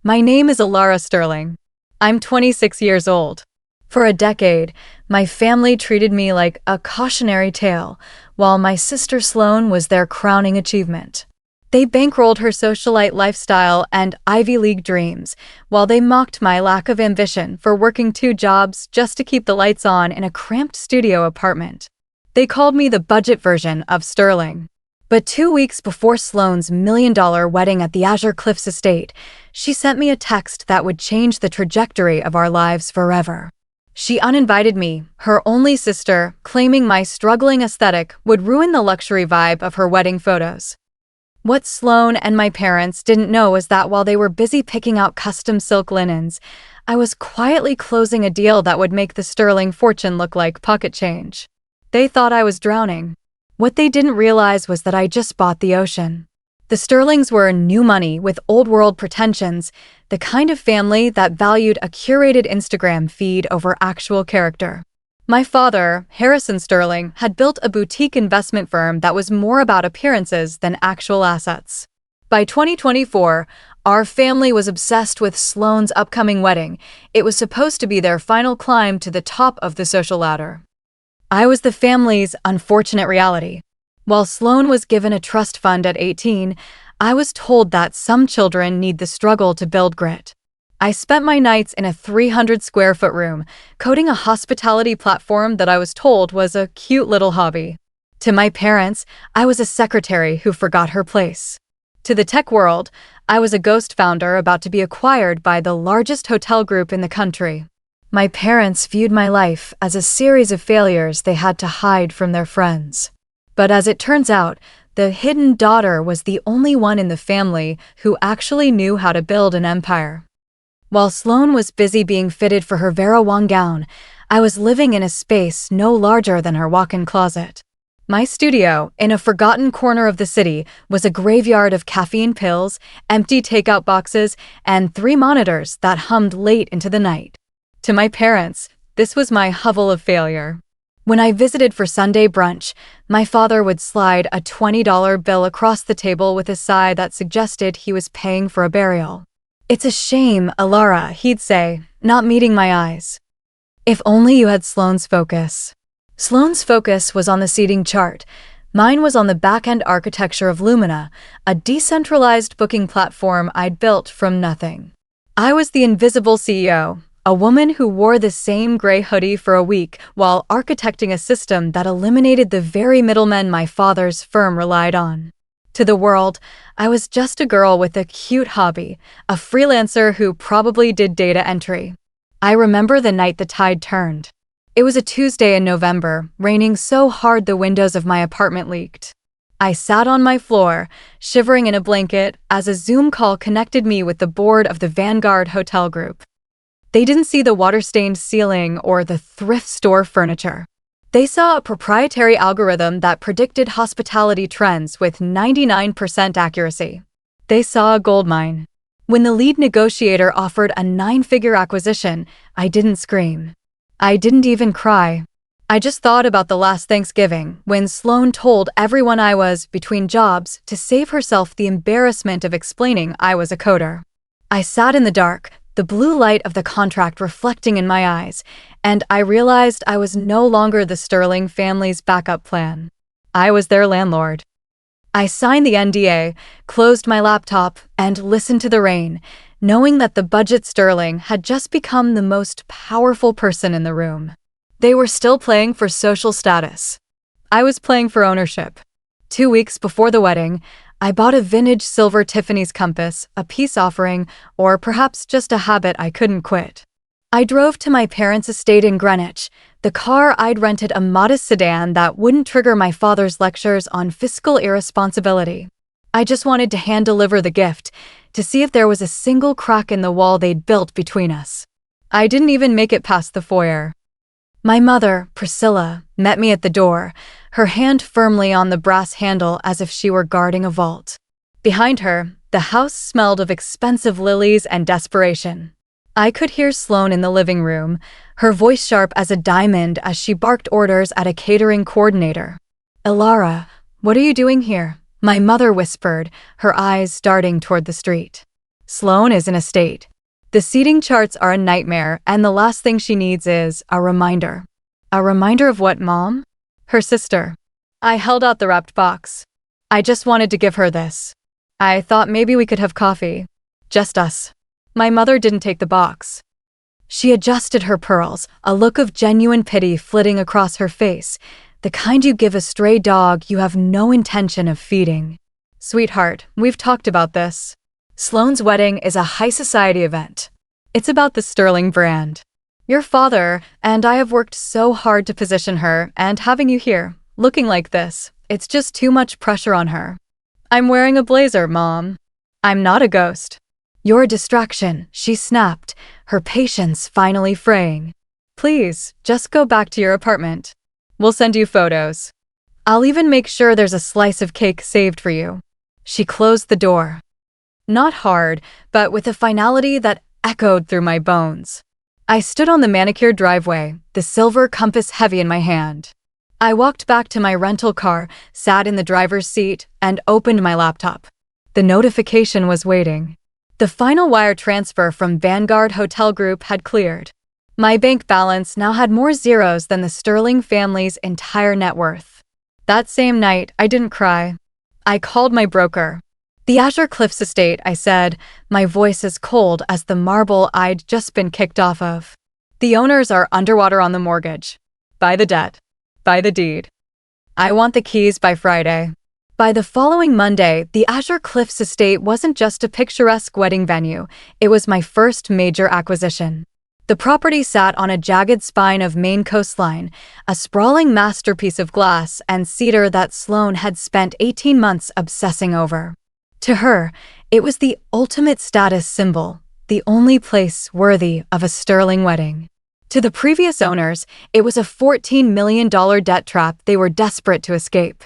My name is Elara Sterling. I'm 26 years old. For a decade, my family treated me like a cautionary tale, while my sister Sloane was their crowning achievement. They bankrolled her socialite lifestyle and Ivy League dreams, while they mocked my lack of ambition for working two jobs just to keep the lights on in a cramped studio apartment. They called me the budget version of Sterling. But 2 weeks before Sloane's $1 million wedding at the Azure Cliffs estate, she sent me a text that would change the trajectory of our lives forever. She uninvited me, her only sister, claiming my struggling aesthetic would ruin the luxury vibe of her wedding photos. What Sloane and my parents didn't know was that while they were busy picking out custom silk linens, I was quietly closing a deal that would make the Sterling fortune look like pocket change. They thought I was drowning. What they didn't realize was that I just bought the ocean. The Sterlings were new money with old-world pretensions, the kind of family that valued a curated Instagram feed over actual character. My father, Harrison Sterling, had built a boutique investment firm that was more about appearances than actual assets. By 2024, our family was obsessed with Sloane's upcoming wedding. It was supposed to be their final climb to the top of the social ladder. I was the family's unfortunate reality. While Sloane was given a trust fund at 18, I was told that some children need the struggle to build grit. I spent my nights in a 300-square-foot room, coding a hospitality platform that I was told was a cute little hobby. To my parents, I was a secretary who forgot her place. To the tech world, I was a ghost founder about to be acquired by the largest hotel group in the country. My parents viewed my life as a series of failures they had to hide from their friends. But as it turns out, the hidden daughter was the only one in the family who actually knew how to build an empire. While Sloane was busy being fitted for her Vera Wang gown, I was living in a space no larger than her walk-in closet. My studio, in a forgotten corner of the city, was a graveyard of caffeine pills, empty takeout boxes, and 3 monitors that hummed late into the night. To my parents, this was my hovel of failure. When I visited for Sunday brunch, my father would slide a $20 bill across the table with a sigh that suggested he was paying for a burial. "It's a shame, Elara," he'd say, not meeting my eyes. If only you had Sloane's focus. Sloane's focus was on the seating chart. Mine was on the back-end architecture of Lumina, a decentralized booking platform I'd built from nothing. I was the invisible CEO. A woman who wore the same gray hoodie for a week while architecting a system that eliminated the very middlemen my father's firm relied on. To the world, I was just a girl with a cute hobby, a freelancer who probably did data entry. I remember the night the tide turned. It was a Tuesday in November, raining so hard the windows of my apartment leaked. I sat on my floor, shivering in a blanket, as a Zoom call connected me with the board of the Vanguard Hotel Group. They didn't see the water-stained ceiling or the thrift store furniture. They saw a proprietary algorithm that predicted hospitality trends with 99% accuracy. They saw a goldmine. When the lead negotiator offered a 9-figure acquisition, I didn't scream. I didn't even cry. I just thought about the last Thanksgiving, when Sloane told everyone I was between jobs to save herself the embarrassment of explaining I was a coder. I sat in the dark, the blue light of the contract reflecting in my eyes, and I realized I was no longer the Sterling family's backup plan. I was their landlord. I signed the NDA, closed my laptop, and listened to the rain, knowing that the budget Sterling had just become the most powerful person in the room. They were still playing for social status. I was playing for ownership. 2 weeks before the wedding, I bought a vintage silver Tiffany's compass, a peace offering, or perhaps just a habit I couldn't quit. I drove to my parents' estate in Greenwich. The car I'd rented a modest sedan that wouldn't trigger my father's lectures on fiscal irresponsibility. I just wanted to hand-deliver the gift, to see if there was a single crack in the wall they'd built between us. I didn't even make it past the foyer. My mother, Priscilla, met me at the door, her hand firmly on the brass handle as if she were guarding a vault. Behind her, the house smelled of expensive lilies and desperation. I could hear Sloane in the living room, her voice sharp as a diamond as she barked orders at a catering coordinator. "Elara, what are you doing here?" my mother whispered, her eyes darting toward the street. Sloane is in a state. The seating charts are a nightmare, and the last thing she needs is a reminder. A reminder of what, Mom? Her sister. I held out the wrapped box. I just wanted to give her this. I thought maybe we could have coffee. Just us. My mother didn't take the box. She adjusted her pearls, a look of genuine pity flitting across her face, the kind you give a stray dog you have no intention of feeding. Sweetheart, we've talked about this. Sloane's wedding is a high society event. It's about the Sterling brand. Your father and I have worked so hard to position her, and having you here, looking like this, it's just too much pressure on her. I'm wearing a blazer, Mom. I'm not a ghost. You're a distraction, she snapped, her patience finally fraying. Please, just go back to your apartment. We'll send you photos. I'll even make sure there's a slice of cake saved for you. She closed the door. Not hard, but with a finality that echoed through my bones. I stood on the manicured driveway, the silver compass heavy in my hand. I walked back to my rental car, sat in the driver's seat, and opened my laptop. The notification was waiting. The final wire transfer from Vanguard Hotel Group had cleared. My bank balance now had more zeros than the Sterling family's entire net worth. That same night, I didn't cry. I called my broker. The Azure Cliffs estate, I said, my voice as cold as the marble I'd just been kicked off of. The owners are underwater on the mortgage. Buy the debt. Buy the deed. I want the keys by Friday. By the following Monday, the Azure Cliffs estate wasn't just a picturesque wedding venue, it was my first major acquisition. The property sat on a jagged spine of Maine coastline, a sprawling masterpiece of glass and cedar that Sloane had spent 18 months obsessing over. To her, it was the ultimate status symbol, the only place worthy of a Sterling wedding. To the previous owners, it was a $14 million debt trap they were desperate to escape.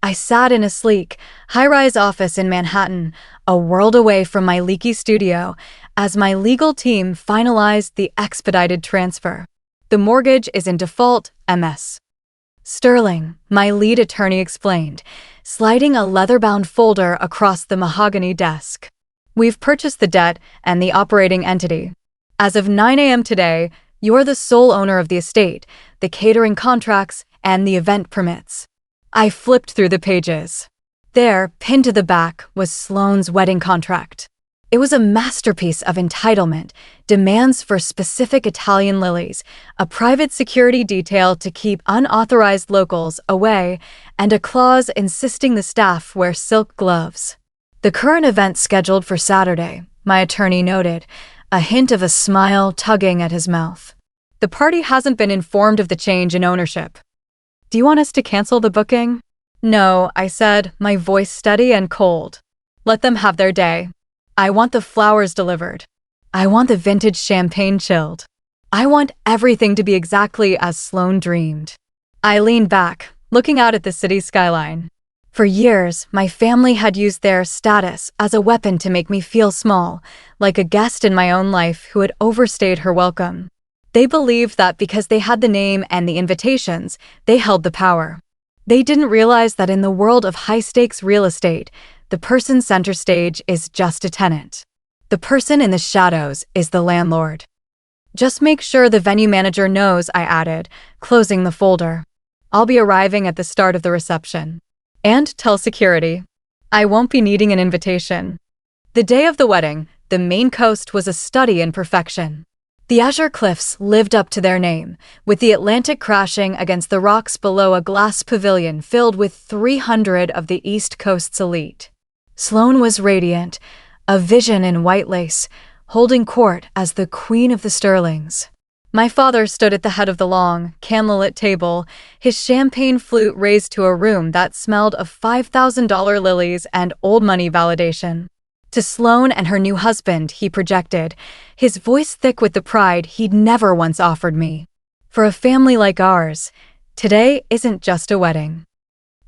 I sat in a sleek, high-rise office in Manhattan, a world away from my leaky studio, as my legal team finalized the expedited transfer. The mortgage is in default, MS. Sterling, my lead attorney explained, sliding a leather-bound folder across the mahogany desk. We've purchased the debt and the operating entity. As of 9 a.m. today, you're the sole owner of the estate, the catering contracts, and the event permits. I flipped through the pages. There, pinned to the back, was Sloane's wedding contract. It was a masterpiece of entitlement, demands for specific Italian lilies, a private security detail to keep unauthorized locals away, and a clause insisting the staff wear silk gloves. The current event scheduled for Saturday, my attorney noted, a hint of a smile tugging at his mouth. The party hasn't been informed of the change in ownership. Do you want us to cancel the booking? No, I said, my voice steady and cold. Let them have their day. I want the flowers delivered. I want the vintage champagne chilled. I want everything to be exactly as Sloane dreamed. I leaned back, looking out at the city skyline. For years, my family had used their status as a weapon to make me feel small, like a guest in my own life who had overstayed her welcome. They believed that because they had the name and the invitations, they held the power. They didn't realize that in the world of high-stakes real estate, the person center stage is just a tenant. The person in the shadows is the landlord. Just make sure the venue manager knows, I added, closing the folder. I'll be arriving at the start of the reception. And tell security. I won't be needing an invitation. The day of the wedding, the Maine coast was a study in perfection. The Azure Cliffs lived up to their name, with the Atlantic crashing against the rocks below a glass pavilion filled with 300 of the East Coast's elite. Sloane was radiant, a vision in white lace, holding court as the Queen of the Sterlings. My father stood at the head of the long, candlelit table, his champagne flute raised to a room that smelled of $5,000 lilies and old money validation. To Sloane and her new husband, he projected, his voice thick with the pride he'd never once offered me. For a family like ours, today isn't just a wedding.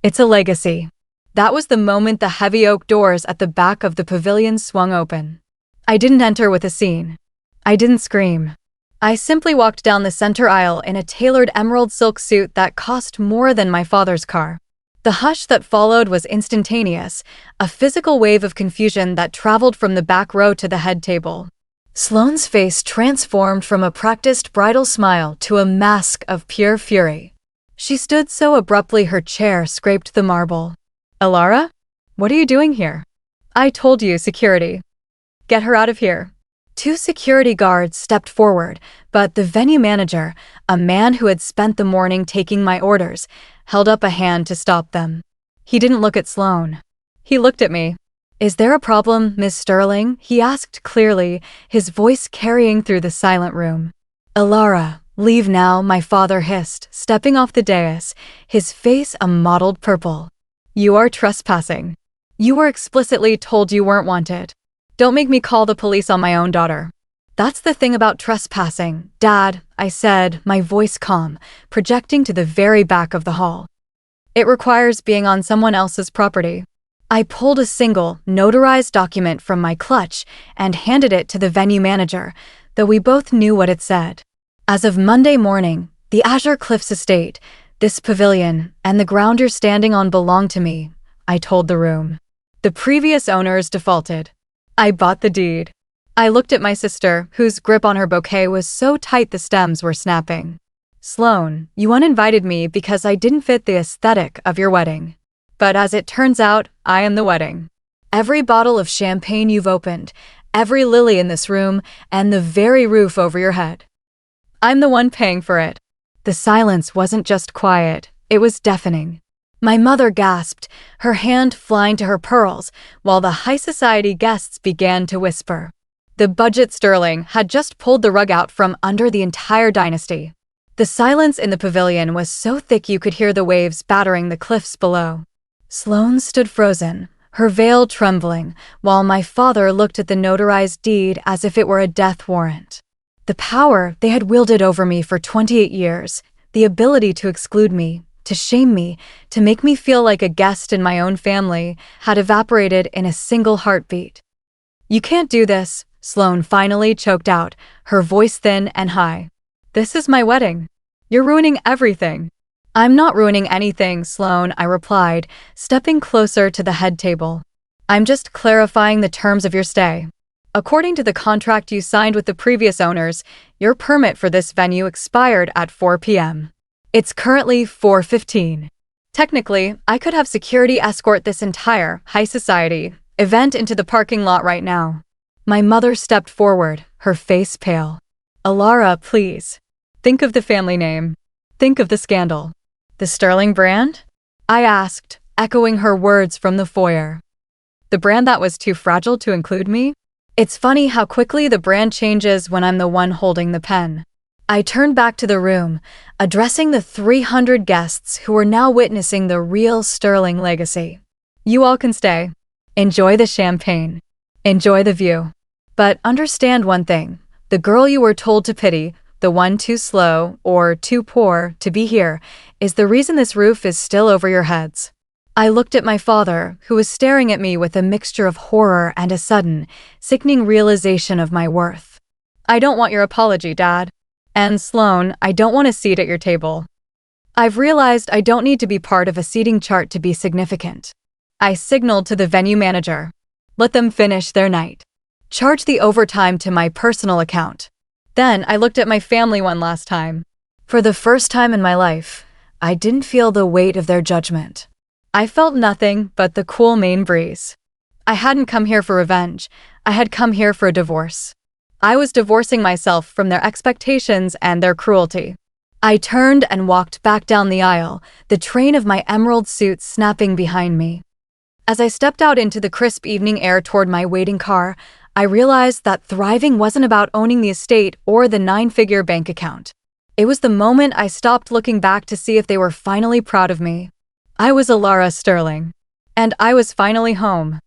It's a legacy. That was the moment the heavy oak doors at the back of the pavilion swung open. I didn't enter with a scene. I didn't scream. I simply walked down the center aisle in a tailored emerald silk suit that cost more than my father's car. The hush that followed was instantaneous, a physical wave of confusion that traveled from the back row to the head table. Sloane's face transformed from a practiced bridal smile to a mask of pure fury. She stood so abruptly her chair scraped the marble. "Elara? What are you doing here?" "I told you, security. Get her out of here." Two security guards stepped forward, but the venue manager, a man who had spent the morning taking my orders, held up a hand to stop them. He didn't look at Sloane. He looked at me. "Is there a problem, Miss Sterling?" he asked clearly, his voice carrying through the silent room. "Elara, leave now," my father hissed, stepping off the dais, his face a mottled purple. "You are trespassing. You were explicitly told you weren't wanted. Don't make me call the police on my own daughter." "That's the thing about trespassing, Dad," I said, my voice calm, projecting to the very back of the hall. "It requires being on someone else's property." I pulled a single, notarized document from my clutch and handed it to the venue manager, though we both knew what it said. "As of Monday morning, the Azure Cliffs estate, this pavilion, and the ground you're standing on belong to me," I told the room. "The previous owners defaulted. I bought the deed." I looked at my sister, whose grip on her bouquet was so tight the stems were snapping. "Sloane, you uninvited me because I didn't fit the aesthetic of your wedding. But as it turns out, I am the wedding. Every bottle of champagne you've opened, every lily in this room, and the very roof over your head. I'm the one paying for it." The silence wasn't just quiet, it was deafening. My mother gasped, her hand flying to her pearls, while the high society guests began to whisper. The budget Sterling had just pulled the rug out from under the entire dynasty. The silence in the pavilion was so thick you could hear the waves battering the cliffs below. Sloane stood frozen, her veil trembling, while my father looked at the notarized deed as if it were a death warrant. The power they had wielded over me for 28 years, the ability to exclude me, to shame me, to make me feel like a guest in my own family, had evaporated in a single heartbeat. "You can't do this," Sloane finally choked out, her voice thin and high. "This is my wedding. You're ruining everything." "I'm not ruining anything, Sloane," I replied, stepping closer to the head table. "I'm just clarifying the terms of your stay. According to the contract you signed with the previous owners, your permit for this venue expired at 4 p.m. It's currently 4:15. Technically, I could have security escort this entire high society event into the parking lot right now." My mother stepped forward, her face pale. "Elara, please. Think of the family name. Think of the scandal." "The Sterling brand?" I asked, echoing her words from the foyer. "The brand that was too fragile to include me?" It's funny how quickly the brand changes when I'm the one holding the pen. I turned back to the room, addressing the 300 guests who were now witnessing the real Sterling legacy. "You all can stay. Enjoy the champagne. Enjoy the view. But understand one thing, the girl you were told to pity, the one too slow or too poor to be here, is the reason this roof is still over your heads." I looked at my father, who was staring at me with a mixture of horror and a sudden, sickening realization of my worth. "I don't want your apology, Dad. And Sloane, I don't want a seat at your table. I've realized I don't need to be part of a seating chart to be significant." I signaled to the venue manager. "Let them finish their night. Charge the overtime to my personal account." Then I looked at my family one last time. For the first time in my life, I didn't feel the weight of their judgment. I felt nothing but the cool Maine breeze. I hadn't come here for revenge. I had come here for a divorce. I was divorcing myself from their expectations and their cruelty. I turned and walked back down the aisle, the train of my emerald suit snapping behind me. As I stepped out into the crisp evening air toward my waiting car, I realized that thriving wasn't about owning the estate or the 9-figure bank account. It was the moment I stopped looking back to see if they were finally proud of me. I was Elara Sterling. And I was finally home.